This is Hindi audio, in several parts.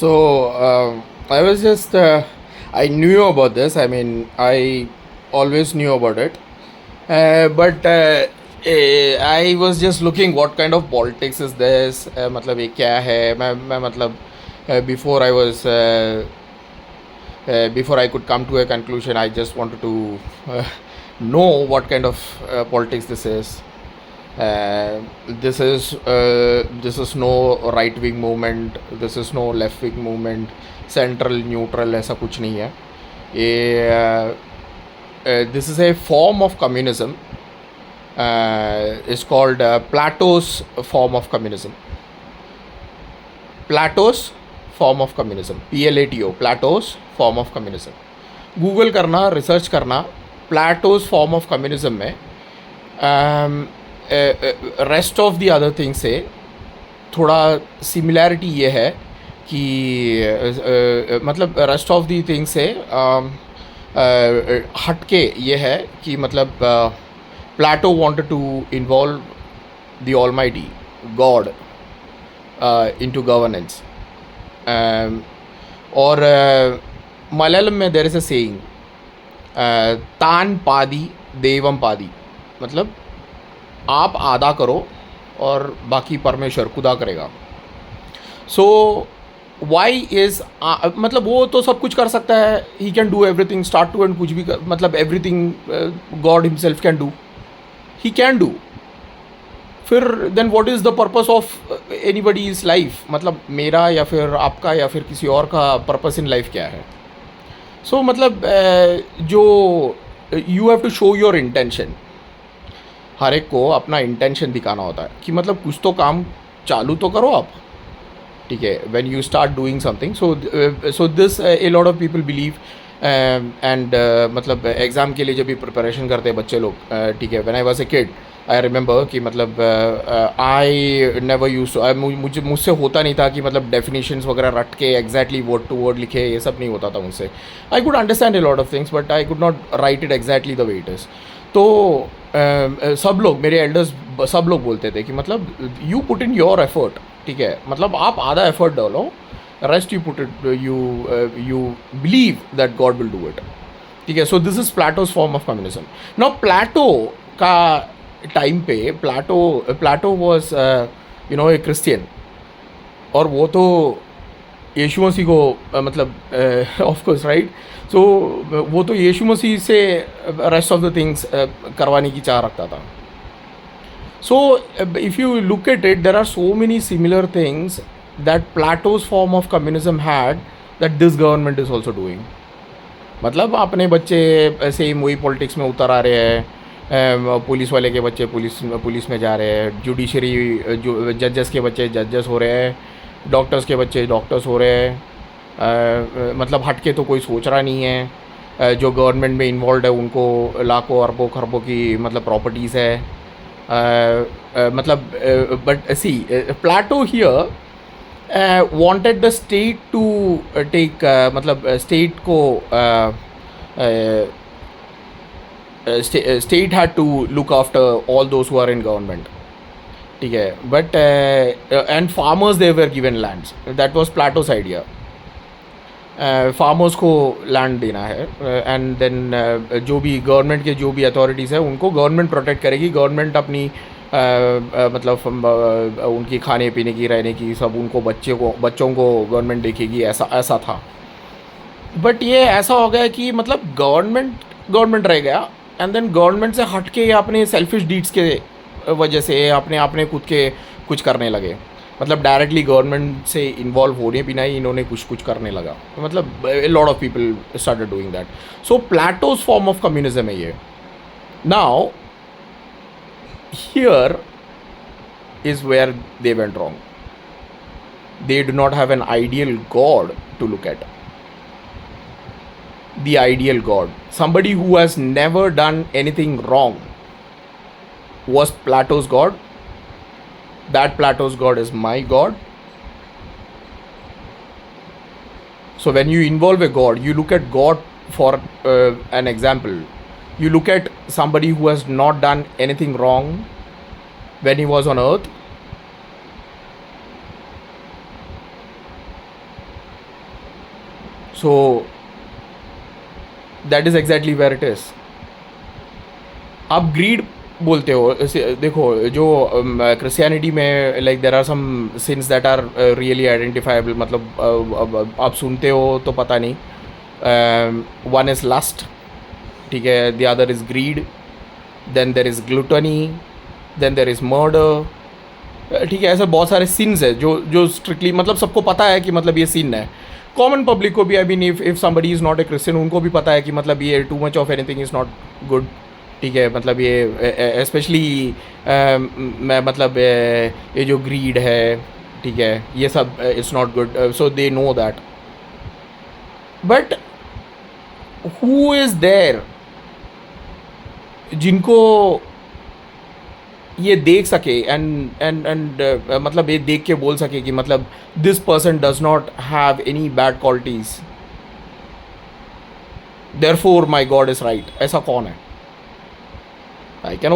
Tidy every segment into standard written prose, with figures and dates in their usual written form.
I was just, I knew about this. I mean, I always knew about it. But I was just looking what kind of politics is this. मतलब ये क्या है मैं मतलब before I was before I could come to a conclusion, I just wanted to know what kind of politics this is. Uh, this is no right wing movement, this is no left wing movement, central neutral ऐसा कुछ नहीं है ये. This is a form of communism. Is called Plato's form of communism. Plato's form of communism, PLATO, Plato's form of communism. Google करना, रिसर्च करना. प्लाटोस फॉर्म ऑफ कम्युनिज्म में rest of the other thing से थोड़ा सिमिलैरिटी ये है कि मतलब रेस्ट ऑफ दी थिंग से हटके ये है कि मतलब Plato wanted to involve the almighty God into governance. और मलयालम में देयर इज़ अ सेइंग, तान पादी देवम पादी, मतलब आप आधा करो और बाकी परमेश्वर खुदा करेगा. सो वाई इज़ मतलब वो तो सब कुछ कर सकता है, he can do everything start to end, कुछ भी मतलब everything God himself can do, he can do. फिर then what is the purpose of anybody is life, मतलब मेरा या फिर आपका या फिर किसी और का पर्पस इन लाइफ क्या है. सो मतलब जो you have to show your intention. हर एक को अपना इंटेंशन दिखाना होता है कि मतलब कुछ तो काम चालू तो करो आप, ठीक है. When you start doing something, so this A lot of people believe. And मतलब एग्ज़ाम के लिए जब भी प्रिपरेशन करते हैं बच्चे लोग, ठीक है. When I was a kid, I remember कि मतलब आई नेवर यूज टू, मुझसे होता नहीं था कि मतलब डेफिनेशंस वगैरह रट के एग्जैक्टली वर्ड टू वर्ड लिखे, ये सब नहीं होता था मुझसे. I could understand A lot of things but I could not right it exactly the way it is. तो सब लोग, मेरे एल्डर्स सब लोग बोलते थे कि मतलब you put in your effort, ठीक है. मतलब आप आधा एफर्ट डालो, rest you put it, you believe that God will do it, ठीक है. So this is Plato's form of communism. Now Plato का टाइम पे प्लाटो वॉज ए क्रिश्चियन, और वो तो यीशु मसीह को मतलब ऑफ कोर्स राइट. सो वो तो यीशु मसीह से रेस्ट ऑफ द थिंग्स करवाने की चाह रखता था. So if you look at it, there are so many similar things that Plato's form of communism had that this government is also doing. मतलब अपने बच्चे सेम वही पॉलिटिक्स में उतर आ रहे हैं. पुलिस वाले के बच्चे पुलिस में जा रहे हैं, जुडिशरी जो जजेस के बच्चे जजेस हो रहे हैं, डॉक्टर्स के बच्चे डॉक्टर्स हो रहे हैं. मतलब हटके तो कोई सोच रहा नहीं है. जो गवर्नमेंट में इन्वॉल्व है उनको लाखों अरबों खरबों की मतलब प्रॉपर्टीज़ है. मतलब but see Plato here wanted the state to take, मतलब स्टेट को state had to look after all those who are in government, ठीक है. But and farmers, they were given lands. That was Plato's idea. Farmers को लैंड देना है, एंड देन जो भी गवर्नमेंट के जो भी अथॉरिटीज़ है उनको गवर्नमेंट प्रोटेक्ट करेगी. गवर्नमेंट अपनी मतलब उनकी खाने पीने की, रहने की, सब उनको बच्चों को गवर्नमेंट देखेगी, ऐसा था. बट ये ऐसा हो गया कि मतलब गवर्नमेंट रह गया, एंड देन गवर्नमेंट से हट के अपने सेल्फिश डीड्स के वजह से अपने खुद के कुछ करने लगे. मतलब डायरेक्टली गवर्नमेंट से इन्वॉल्व होने बिना ही इन्होंने कुछ करने लगा. मतलब a lot of people started doing that. So Plato's form of communism है ये. Now here is where they went wrong. They do not have an ideal God to look at. The ideal god, somebody who has never done anything wrong, was Plato's god. That Plato's god is my god. So when you involve a god, you look at God for an example. You look at somebody who has not done anything wrong when he was on earth. So that is exactly where it is. आप ग्रीड बोलते हो. देखो जो क्रिश्चियनिटी में like there are some sins that are really identifiable. मतलब आप सुनते हो तो पता नहीं. वन इज़ लस्ट, ठीक है. The other is greed. Then there is gluttony. Then there is murder. ठीक है. ऐसे बहुत सारे सिन्स है जो जो स्ट्रिक्टली मतलब सबको पता है कि मतलब ये सिन है. कॉमन पब्लिक को भी, I mean if somebody is not a Christian, उनको भी पता है कि मतलब ये too much of anything is not good. ठीक है. मतलब ये स्पेशली मैं मतलब ये जो ग्रीड है, ठीक है, ये सब it's not good. So they know that. But who is there जिनको ये देख सके एंड मतलब ये देख के बोल सके कि मतलब this person does not have any bad qualities, therefore my God is right. ऐसा कौन है? I can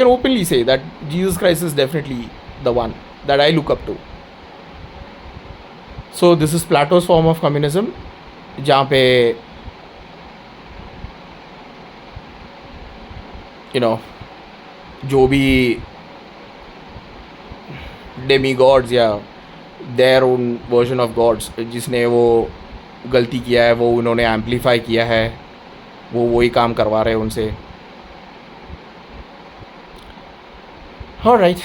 openly say that Jesus Christ is definitely the one that I look up to. So this is Plato's form of communism, जहाँ पे जो भी डेमी गॉड्स या their own version of gods जिसने वो गलती किया है वो उन्होंने एम्पलीफाई किया है, वो वही काम करवा रहे हैं उनसे. ऑलराइट.